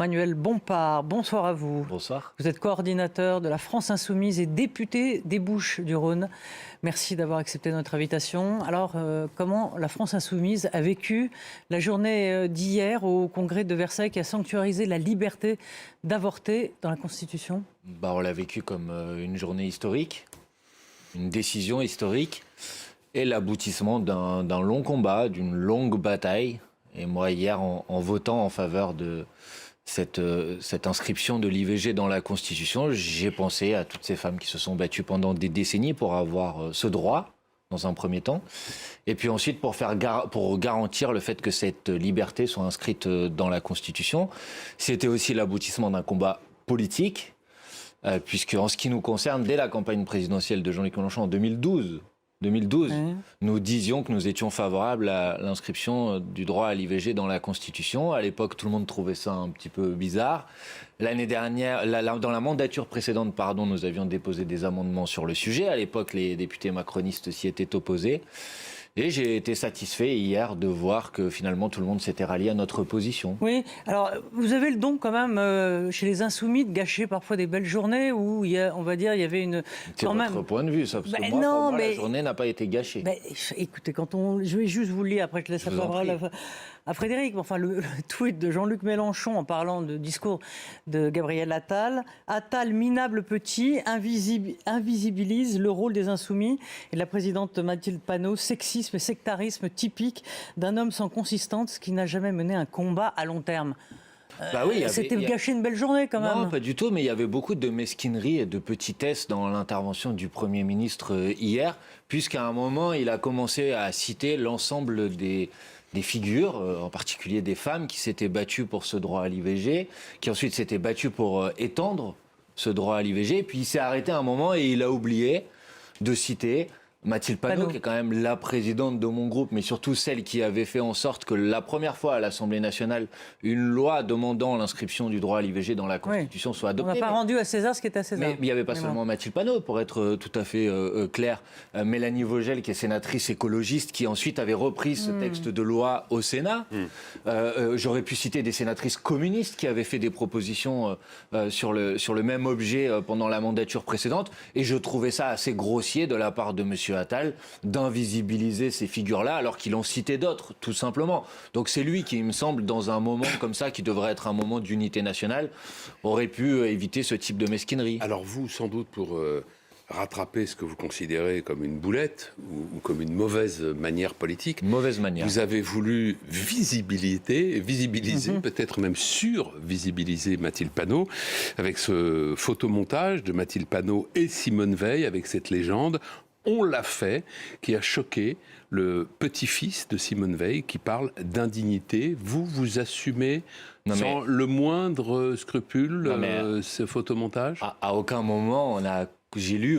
Manuel Bompard, bonsoir à vous. Bonsoir. Vous êtes coordinateur de la France Insoumise et député des Bouches-du-Rhône. Merci d'avoir accepté notre invitation. Alors, comment la France Insoumise a vécu la journée d'hier au Congrès de Versailles qui a sanctuarisé la liberté d'avorter dans la Constitution ? On l'a vécu comme une journée historique, une décision historique et l'aboutissement d'un long combat, d'une longue bataille. Et moi, hier, en votant en faveur de cette inscription de l'IVG dans la Constitution, j'ai pensé à toutes ces femmes qui se sont battues pendant des décennies pour avoir ce droit, dans un premier temps, et puis ensuite pour garantir le fait que cette liberté soit inscrite dans la Constitution. C'était aussi l'aboutissement d'un combat politique, puisque en ce qui nous concerne, dès la campagne présidentielle de Jean-Luc Mélenchon en 2012, nous disions que nous étions favorables à l'inscription du droit à l'IVG dans la Constitution. À l'époque, tout le monde trouvait ça un petit peu bizarre. L'année dernière, dans la mandature précédente, nous avions déposé des amendements sur le sujet. À l'époque, les députés macronistes s'y étaient opposés. Et j'ai été satisfait hier de voir que finalement tout le monde s'était rallié à notre position. Oui, alors vous avez le don quand même chez les Insoumis de gâcher parfois des belles journées où il y a, on va dire, il y a une... C'est votre point de vue, ça, parce que pour moi, la journée n'a pas été gâchée. Écoutez, je vais juste vous le lire, après je laisse la parole à Frédéric. Enfin, le tweet de Jean-Luc Mélenchon en parlant de discours de Gabriel Attal. Attal, minable petit, invisibilise le rôle des Insoumis. Et la présidente Mathilde Panot, sexisme et sectarisme typique d'un homme sans consistance qui n'a jamais mené un combat à long terme. C'était gâcher une belle journée quand même. Non, pas du tout, mais il y avait beaucoup de mesquinerie et de petitesse dans l'intervention du Premier ministre hier, puisqu'à un moment, il a commencé à citer l'ensemble des figures, en particulier des femmes qui s'étaient battues pour ce droit à l'IVG, qui ensuite s'étaient battues pour étendre ce droit à l'IVG, puis il s'est arrêté à un moment et il a oublié de citer Mathilde Panot, qui est quand même la présidente de mon groupe, mais surtout celle qui avait fait en sorte que la première fois à l'Assemblée nationale, une loi demandant l'inscription du droit à l'IVG dans la Constitution soit adoptée. On n'a pas rendu à César ce qui est à César. Mais il n'y avait pas seulement Mathilde Panot, pour être tout à fait clair. Mélanie Vogel, qui est sénatrice écologiste, qui ensuite avait repris ce texte de loi au Sénat. J'aurais pu citer des sénatrices communistes qui avaient fait des propositions sur le même objet pendant la mandature précédente. Et je trouvais ça assez grossier de la part de M. Attal d'invisibiliser ces figures-là alors qu'il en citait d'autres, tout simplement. Donc c'est lui qui, il me semble, dans un moment comme ça, qui devrait être un moment d'unité nationale, aurait pu éviter ce type de mesquinerie. Alors vous, sans doute, pour rattraper ce que vous considérez comme une boulette ou comme une mauvaise manière politique, mauvaise manière. Vous avez voulu visibiliser, peut-être même survisibiliser Mathilde Panot avec ce photomontage de Mathilde Panot et Simone Veil avec cette légende. On l'a fait, qui a choqué le petit-fils de Simone Veil, qui parle d'indignité. Vous assumez sans le moindre scrupule ce photomontage ? À aucun moment j'ai lu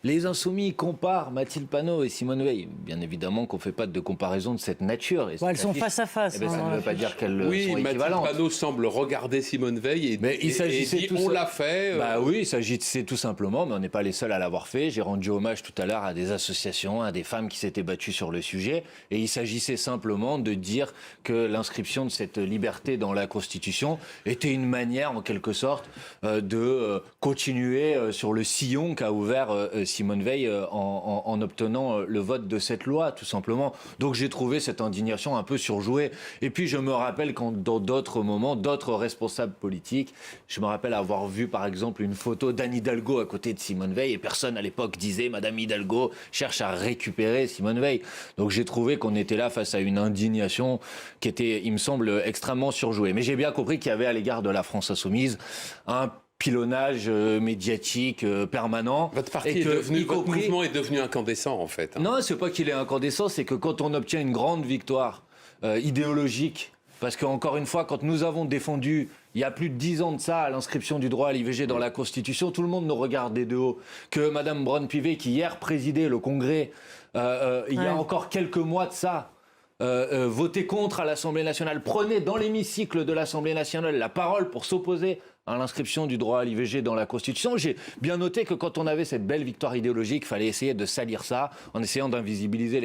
les Insoumis comparent Mathilde Panot et Simone Veil. Bien évidemment qu'on ne fait pas de comparaison de cette nature. Et elles sont face à face. Ça ne veut pas dire qu'elles sont équivalentes. Mathilde Panot semble regarder Simone Veil et dit on l'a fait. Oui, il s'agissait tout simplement, mais on n'est pas les seuls à l'avoir fait. J'ai rendu hommage tout à l'heure à des associations, à des femmes qui s'étaient battues sur le sujet. Et il s'agissait simplement de dire que l'inscription de cette liberté dans la Constitution était une manière, en quelque sorte, de continuer sur le sillon qu'a ouvert Simone Veil en obtenant le vote de cette loi, tout simplement. Donc j'ai trouvé cette indignation un peu surjouée. Et puis je me rappelle quand dans d'autres moments, d'autres responsables politiques, je me rappelle avoir vu par exemple une photo d'Anne Hidalgo à côté de Simone Veil et personne à l'époque disait « Madame Hidalgo cherche à récupérer Simone Veil ». Donc j'ai trouvé qu'on était là face à une indignation qui était, il me semble, extrêmement surjouée. Mais j'ai bien compris qu'il y avait à l'égard de la France Insoumise un pilonnage médiatique permanent. Votre mouvement est devenu incandescent, en fait. Non, c'est pas qu'il est incandescent, c'est que quand on obtient une grande victoire idéologique, parce qu'encore une fois, quand nous avons défendu, il y a plus de 10 ans de ça, l'inscription du droit à l'IVG dans la Constitution, tout le monde nous regardait de haut. Que Mme Braun-Pivet, qui hier présidait le Congrès, il y a encore quelques mois de ça, votez contre à l'Assemblée nationale, prenez dans l'hémicycle de l'Assemblée nationale la parole pour s'opposer à l'inscription du droit à l'IVG dans la Constitution. J'ai bien noté que quand on avait cette belle victoire idéologique, il fallait essayer de salir ça en essayant d'invisibiliser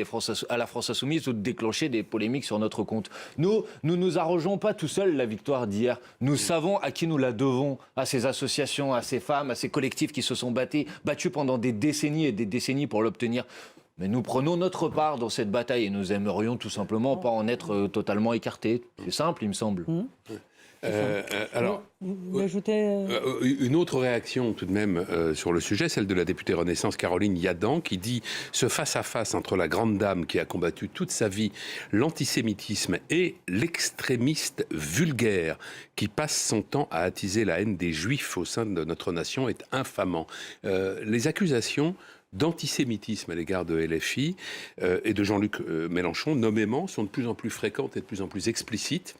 à la France insoumise ou de déclencher des polémiques sur notre compte. Nous nous arrogeons pas tout seuls la victoire d'hier. Nous savons à qui nous la devons, à ces associations, à ces femmes, à ces collectifs qui se sont battus pendant des décennies et des décennies pour l'obtenir. Mais nous prenons notre part dans cette bataille et nous aimerions tout simplement pas en être totalement écartés. C'est simple, il me semble. Alors, vous ajoutez une autre réaction tout de même sur le sujet, celle de la députée Renaissance Caroline Yadan, qui dit « Ce face-à-face entre la grande dame qui a combattu toute sa vie l'antisémitisme et l'extrémiste vulgaire qui passe son temps à attiser la haine des juifs au sein de notre nation est infamant. » Les accusations d'antisémitisme à l'égard de LFI et de Jean-Luc Mélenchon, nommément, sont de plus en plus fréquentes et de plus en plus explicites.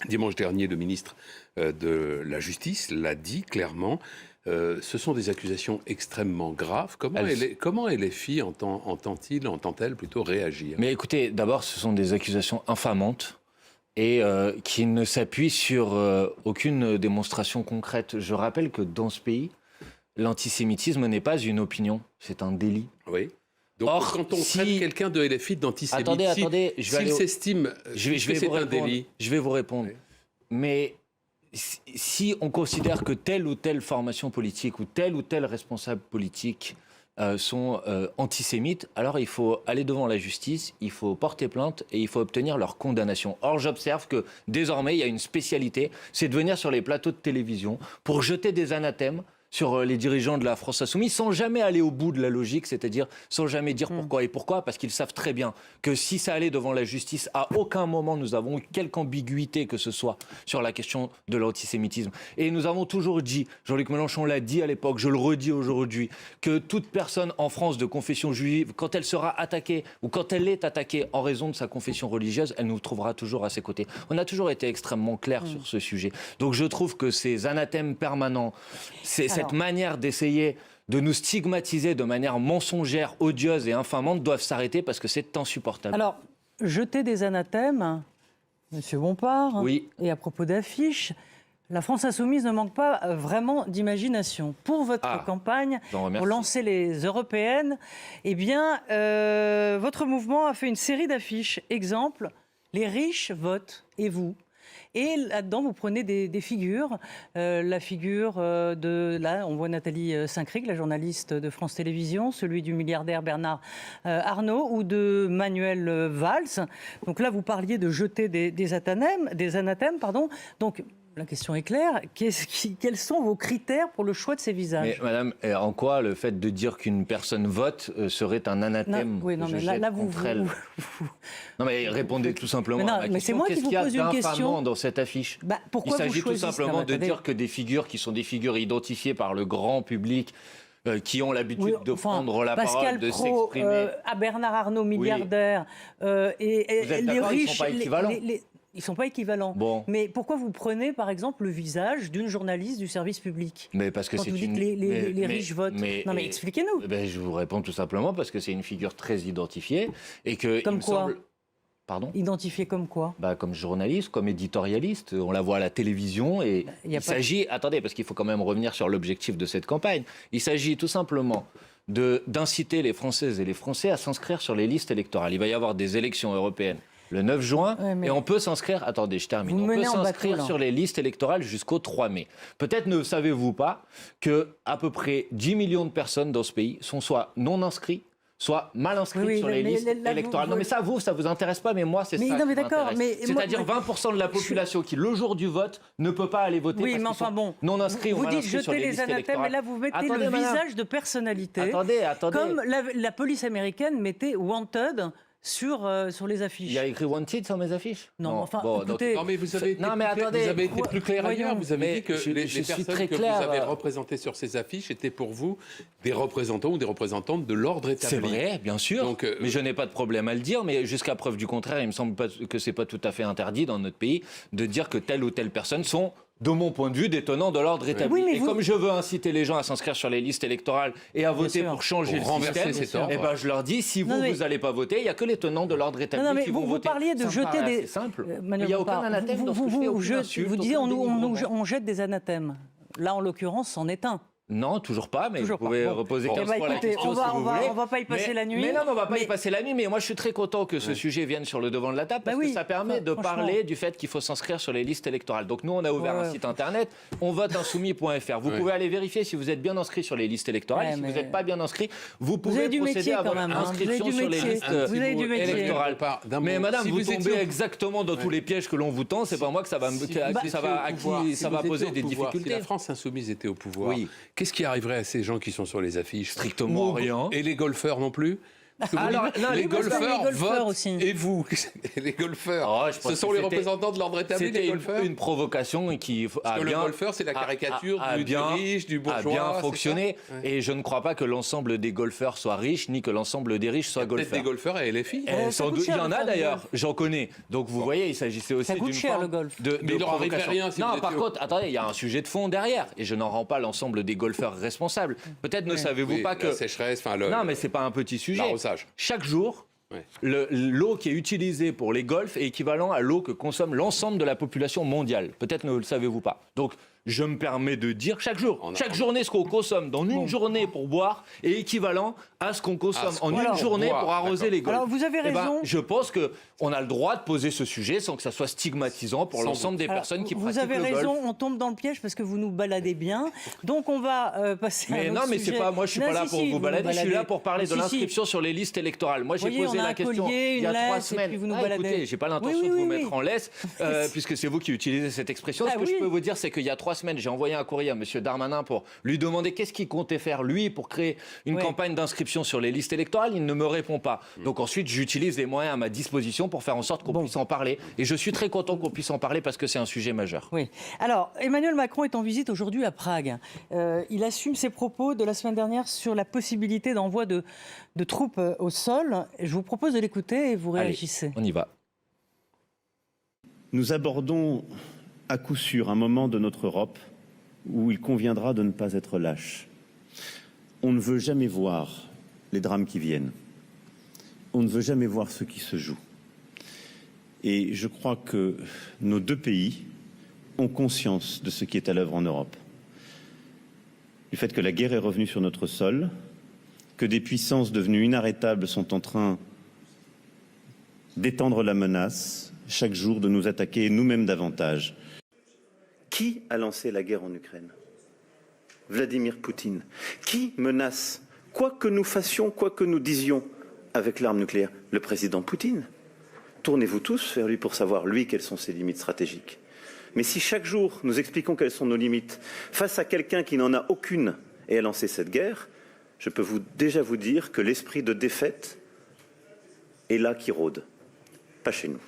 Dimanche dernier, le ministre de la Justice l'a dit clairement. Ce sont des accusations extrêmement graves. Comment LFI entend-elle plutôt réagir ? Mais écoutez, d'abord, ce sont des accusations infamantes et qui ne s'appuient sur aucune démonstration concrète. Je rappelle que dans ce pays, l'antisémitisme n'est pas une opinion, c'est un délit. Oui. Donc, or, quand on traite quelqu'un de LFI d'antisémite, attendez, s'il s'estime que c'est un délit... Je vais vous répondre. Oui. Mais si on considère que telle ou telle formation politique ou tel responsable politique sont antisémites, alors il faut aller devant la justice, il faut porter plainte et il faut obtenir leur condamnation. Or, j'observe que désormais, il y a une spécialité, c'est de venir sur les plateaux de télévision pour jeter des anathèmes sur les dirigeants de la France insoumise, sans jamais aller au bout de la logique, c'est-à-dire sans jamais dire pourquoi et pourquoi, parce qu'ils savent très bien que si ça allait devant la justice, à aucun moment nous avons eu quelque ambiguïté que ce soit sur la question de l'antisémitisme. Et nous avons toujours dit, Jean-Luc Mélenchon l'a dit à l'époque, je le redis aujourd'hui, que toute personne en France de confession juive, quand elle sera attaquée ou quand elle est attaquée en raison de sa confession religieuse, elle nous trouvera toujours à ses côtés. On a toujours été extrêmement clair sur ce sujet. Donc je trouve que ces anathèmes permanents, cette manière d'essayer de nous stigmatiser de manière mensongère, odieuse et infamante doivent s'arrêter parce que c'est insupportable. Alors, jeter des anathèmes, Monsieur Bompard, oui. Et à propos d'affiches, la France insoumise ne manque pas vraiment d'imagination. Pour votre campagne, pour lancer les européennes, eh bien, votre mouvement a fait une série d'affiches. Exemple, les riches votent et vous. Et là-dedans, vous prenez des figures. La figure là, on voit Nathalie Saint-Cricq, la journaliste de France Télévisions, celui du milliardaire Bernard Arnault ou de Manuel Valls. Donc là, vous parliez de jeter des anathèmes. Donc, la question est claire. Quels sont vos critères pour le choix de ces visages ? Mais madame, en quoi le fait de dire qu'une personne vote serait un anathème contre elle ? Non, mais répondez tout simplement à ma question. Qu'est-ce qu'il y a d'infamant dans cette affiche ? Pourquoi il s'agit tout simplement de dire que des figures qui sont des figures identifiées par le grand public, qui ont l'habitude de prendre la parole, de s'exprimer. À Bernard Arnault, milliardaire, et vous êtes les riches... Ils ne sont pas équivalents. Ils ne sont pas équivalents. Bon. Mais pourquoi vous prenez, par exemple, le visage d'une journaliste du service public ? Mais parce que quand c'est vous dites que les riches votent. Non, mais expliquez-nous. Je vous réponds tout simplement parce que c'est une figure très identifiée. Et que, comme quoi ? Pardon ? Identifiée comme quoi ? Comme journaliste, comme éditorialiste. On la voit à la télévision. Et il s'agit... Attendez, parce qu'il faut quand même revenir sur l'objectif de cette campagne. Il s'agit tout simplement d'inciter les Françaises et les Français à s'inscrire sur les listes électorales. Il va y avoir des élections européennes le 9 juin, et on peut s'inscrire... Attendez, je termine. On peut s'inscrire sur les listes électorales jusqu'au 3 mai. Peut-être ne savez-vous pas qu'à peu près 10 millions de personnes dans ce pays sont soit non inscrits, soit mal inscrits sur les listes électorales. Non, mais ça vous intéresse pas, mais moi, c'est ça qui m'intéresse. C'est-à-dire 20% de la population qui, le jour du vote, ne peut pas aller voter parce qu'ils sont non inscrits ou mal inscrits sur les listes électorales. Vous dites jeter les anathèmes, mais là, vous mettez le visage de personnalité. Attendez. Comme la police américaine mettait « wanted » sur les affiches. Il y a écrit Wanted sur mes affiches ? Non, écoutez... Non, mais vous avez été plus clair ailleurs. Vous avez dit que les personnes que vous avez représentées sur ces affiches étaient pour vous des représentants ou des représentantes de l'ordre établi. C'est vrai, bien sûr. Donc, mais je n'ai pas de problème à le dire. Mais jusqu'à preuve du contraire, il me semble que c'est pas tout à fait interdit dans notre pays de dire que telle ou telle personne sont de mon point de vue, des tenants de l'ordre établi. Oui, et comme je veux inciter les gens à s'inscrire sur les listes électorales et à voter pour changer Pour le système, renverser cet ordre. eh ben, je leur dis, si vous n'allez pas voter, il n'y a que les tenants de l'ordre établi qui vont voter. Vous parliez de Ça me jeter paraît des... assez simple. Manuel Il n'y a aucun Bompard, anathème dans ce que je fais, aucune insulte, vous disiez, aucun dénigrement. on jette des anathèmes. Là, en l'occurrence, c'en est un. Non, toujours pas, mais Toujours vous pouvez pas. Bon. reposer Eh 15 ben, fois la écoutez, question on va- si vous on va- voulez. on va pas y passer la nuit. Mais non, on va pas Mais- y passer la nuit, mais moi je suis très content que ce sujet vienne sur le devant de la table parce que ça permet de franchement. parler du fait qu'il faut s'inscrire sur les listes électorales. Donc nous, on a ouvert un site internet, onvoteinsoumis.fr. Vous pouvez aller vérifier si vous êtes bien inscrit sur les listes électorales. Ouais, Si vous mais- n'êtes pas bien inscrit, vous avez pouvez du procéder métier à quand votre même, hein. inscription Vous avez sur du les métier. listes Vous avez du métier. électorales. D'un Mais mot, madame, si vous vous étiez tombez au- exactement dans tous les pièges que l'on vous tend. C'est pas moi que ça va, ça va poser des Si difficultés. la France insoumise était au pouvoir, Oui. qu'est-ce qui arriverait à ces gens qui sont sur les affiches? Strictement Ou- rien. Et les golfeurs non plus? Parce que vous Alors, dites, non, les les golfeurs golfeurs votent votent, et vous, les golfeurs, Oh, je pense ce sont que les c'était- représentants de l'ordre établi, les C'était golfeurs? une provocation qui Parce a que le bien, golfeur, c'est la caricature a du bien- riche, du bourgeois. a bien c'est fonctionné. ça Ouais. Et je ne crois pas que l'ensemble des golfeurs soient riches, ni que l'ensemble des riches soient Peut-être des golfeurs. golfeurs à LFI. Ça Sans coûte doute, il y cher en de a faire du d'ailleurs, golf. j'en connais. Donc vous voyez, il s'agissait aussi Ça coûte d'une cher, forme le golf. Mais il leur arriverait provocation. rien si non, vous par étiez au- contre, attendez, il y a un sujet de fond derrière, et je n'en rends pas l'ensemble des golfeurs responsables. Peut-être ne savez-vous Oui, pas la que sécheresse, enfin non, mais c'est pas un petit sujet. l'arrosage. Chaque jour, Ouais. l'eau qui est utilisée pour les golfs est équivalent à l'eau que consomme l'ensemble de la population mondiale. Peut-être ne le savez-vous pas. Donc, je me permets de dire chaque jour, chaque journée, ce qu'on consomme dans une journée pour boire est équivalent à ce qu'on consomme en une journée pour arroser les golfs. Alors, vous avez Eh ben, raison. je pense qu'on a le droit de poser ce sujet sans que ça soit stigmatisant pour l'ensemble des Alors, personnes qui vous pratiquent avez le golf. raison, on tombe dans le piège parce que vous nous baladez bien. Donc on va passer à un Mais autre non, mais sujet. c'est pas moi, je suis Non, pas là si, pour si, vous nous balader, je suis là baladez. pour parler Mais de si, l'inscription sur les listes électorales. Moi, j'ai Voyez, posé on a la un question collier, il y a une 3 laisse, et semaines. puis vous nous Ah, baladez. écoutez, j'ai pas l'intention Oui, de oui, vous oui, mettre oui. en laisse, puisque c'est vous qui utilisez cette expression. Ah Ce que oui. je peux vous dire, c'est qu'il y a 3 semaines, j'ai envoyé un courrier à M. Darmanin pour lui demander qu'est-ce qu'il comptait faire, lui, pour créer une Ouais. campagne d'inscription sur les listes électorales. Il ne me répond pas. Donc ensuite, j'utilise les moyens à ma disposition pour faire en sorte qu'on puisse en parler. Et je suis très content qu'on puisse en parler parce que c'est un sujet majeur. Oui. Alors, Emmanuel Macron est en visite aujourd'hui à Prague. Il assume ses propos de la semaine dernière sur la possibilité d'envoi de troupes au sol. Je vous propose de l'écouter et vous Allez, réagissez. on y va. Nous abordons à coup sûr un moment de notre Europe où il conviendra de ne pas être lâche. On ne veut jamais voir les drames qui viennent. On ne veut jamais voir ce qui se joue. Et je crois que nos deux pays ont conscience de ce qui est à l'œuvre en Europe. Du fait que la guerre est revenue sur notre sol, que des puissances devenues inarrêtables sont en train d'étendre la menace, chaque jour de nous attaquer nous-mêmes davantage. Qui a lancé la guerre en Ukraine? Vladimir Poutine. Qui menace, quoi que nous fassions, quoi que nous disions, avec l'arme nucléaire? Le président Poutine. Tournez-vous tous vers lui pour savoir, lui, quelles sont ses limites stratégiques. Mais si chaque jour nous expliquons quelles sont nos limites, face à quelqu'un qui n'en a aucune et a lancé cette guerre, je peux déjà vous dire que l'esprit de défaite est là qui rôde, pas chez nous.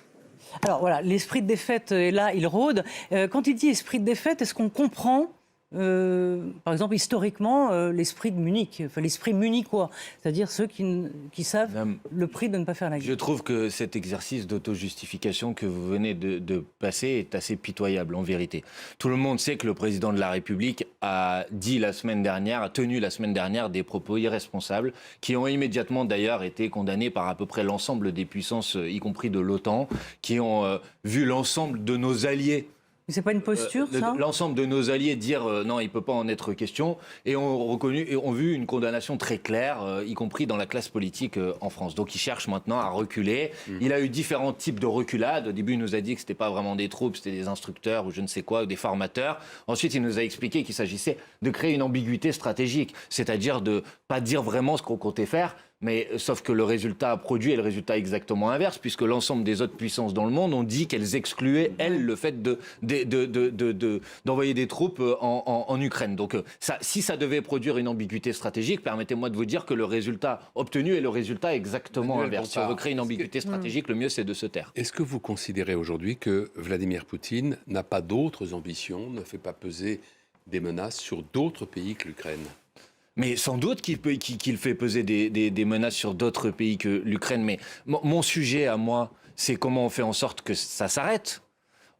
Alors voilà, l'esprit de défaite est là, il rôde. Quand il dit esprit de défaite, est-ce qu'on comprend, par exemple, historiquement, l'esprit de Munich, enfin l'esprit munichois, c'est-à-dire ceux qui savent le prix de ne pas faire la guerre? Je trouve que cet exercice d'auto-justification que vous venez de passer est assez pitoyable, en vérité. Tout le monde sait que le président de la République a tenu la semaine dernière des propos irresponsables qui ont immédiatement d'ailleurs été condamnés par à peu près l'ensemble des puissances, y compris de l'OTAN, qui ont vu l'ensemble de nos alliés. C'est pas une posture, ça? L'ensemble de nos alliés dire non, il ne peut pas en être question, et ont vu une condamnation très claire, y compris dans la classe politique en France. Donc il cherche maintenant à reculer. Il a eu différents types de reculades. Au début, il nous a dit que ce n'était pas vraiment des troupes, c'était des instructeurs ou je ne sais quoi, ou des formateurs. Ensuite, il nous a expliqué qu'il s'agissait de créer une ambiguïté stratégique, c'est-à-dire de ne pas dire vraiment ce qu'on comptait faire. Mais sauf que le résultat produit est le résultat exactement inverse, puisque l'ensemble des autres puissances dans le monde ont dit qu'elles excluaient, elles, le fait d'envoyer des troupes en Ukraine. Donc si ça devait produire une ambiguïté stratégique, permettez-moi de vous dire que le résultat obtenu est le résultat exactement Emmanuel inverse. Si on Bompard, veut créer une ambiguïté stratégique, le mieux c'est de se taire. Est-ce que vous considérez aujourd'hui que Vladimir Poutine n'a pas d'autres ambitions, ne fait pas peser des menaces sur d'autres pays que l'Ukraine? Mais sans doute qu'il fait peser des menaces sur d'autres pays que l'Ukraine. Mais mon sujet à moi, c'est comment on fait en sorte que ça s'arrête.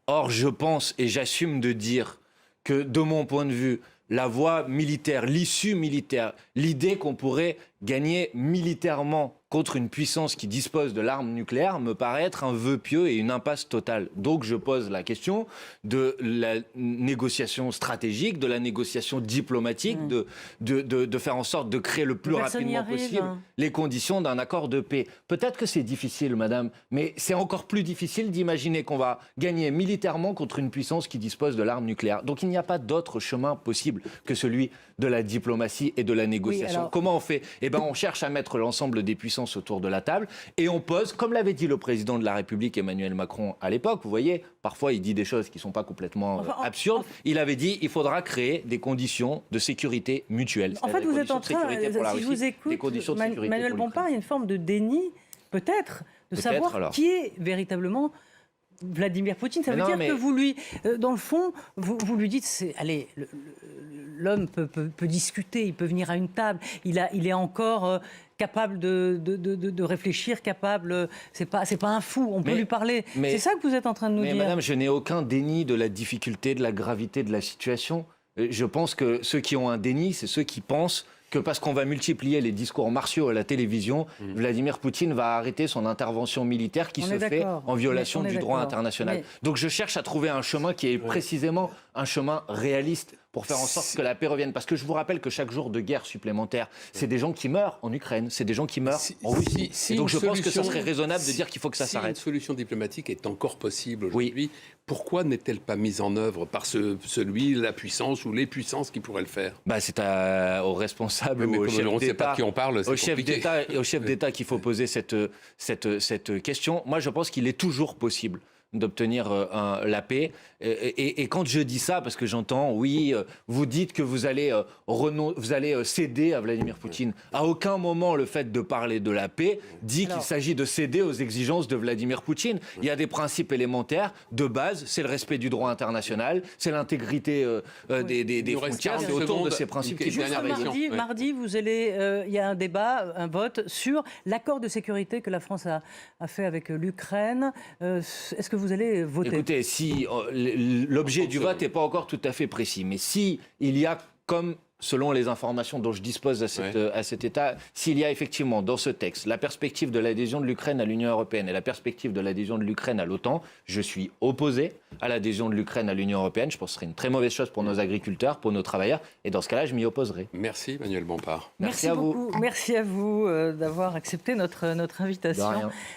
Or, je pense et j'assume de dire que, de mon point de vue, la voie militaire, l'issue militaire, l'idée qu'on pourrait gagner militairement contre une puissance qui dispose de l'arme nucléaire me paraît être un vœu pieux et une impasse totale. Donc je pose la question de la négociation stratégique, de la négociation diplomatique, de faire en sorte de créer le plus rapidement possible les conditions d'un accord de paix. Peut-être que c'est difficile, madame, mais c'est encore plus difficile d'imaginer qu'on va gagner militairement contre une puissance qui dispose de l'arme nucléaire. Donc il n'y a pas d'autre chemin possible que celui de la diplomatie et de la négociation. Oui, alors... Comment on fait ? Eh bien, on cherche à mettre l'ensemble des puissances autour de la table et on pose, comme l'avait dit le président de la République Emmanuel Macron à l'époque, vous voyez, parfois il dit des choses qui ne sont pas complètement absurdes, il avait dit il faudra créer des conditions de sécurité mutuelle. En fait, vous êtes en train, si je vous écoute, Manuel Bompard, il y a une forme de déni, peut-être, de savoir alors. Qui est véritablement Vladimir Poutine. Ça veut dire que vous lui, dans le fond, vous lui dites, allez, l'homme peut discuter, il peut venir à une table, il est encore capable de réfléchir, capable, c'est pas un fou, on peut lui parler. C'est ça que vous êtes en train de nous dire. Mais madame, je n'ai aucun déni de la difficulté, de la gravité de la situation. Je pense que ceux qui ont un déni, c'est ceux qui pensent que parce qu'on va multiplier les discours martiaux à la télévision, Vladimir Poutine va arrêter son intervention militaire qui se fait en violation du droit international. Donc je cherche à trouver un chemin qui est précisément un chemin réaliste pour faire en sorte que la paix revienne. Parce que je vous rappelle que chaque jour de guerre supplémentaire, c'est des gens qui meurent en Ukraine, c'est des gens qui meurent en Russie. Et donc je pense que ça serait raisonnable de dire qu'il faut que ça s'arrête. Si une solution diplomatique est encore possible aujourd'hui, pourquoi n'est-elle pas mise en œuvre par la puissance ou les puissances qui pourraient le faire ? C'est aux responsables, aux chefs d'État, sait pas de qui on parle, aux chefs d'État qu'il faut poser cette question. Moi, je pense qu'il est toujours possible d'obtenir la paix. Et quand je dis ça, parce que j'entends, vous dites que vous allez céder à Vladimir Poutine. À aucun moment, le fait de parler de la paix dit qu'il s'agit de céder aux exigences de Vladimir Poutine. Il y a des principes élémentaires de base, c'est le respect du droit international, c'est l'intégrité des frontières, c'est autour de ces principes qui sont mardi, vous allez, il y a un débat, un vote sur l'accord de sécurité que la France a fait avec l'Ukraine. Est-ce que vous allez voter ? Écoutez, si l'objet du vote n'est pas encore tout à fait précis, mais si il y a, comme selon les informations dont je dispose à cet état, s'il y a effectivement dans ce texte la perspective de l'adhésion de l'Ukraine à l'Union européenne et la perspective de l'adhésion de l'Ukraine à l'OTAN, je suis opposé à l'adhésion de l'Ukraine à l'Union européenne. Je pense que ce serait une très mauvaise chose pour nos agriculteurs, pour nos travailleurs, et dans ce cas-là, je m'y opposerai. Merci Manuel Bompard. Merci à vous. Merci à vous d'avoir accepté notre invitation.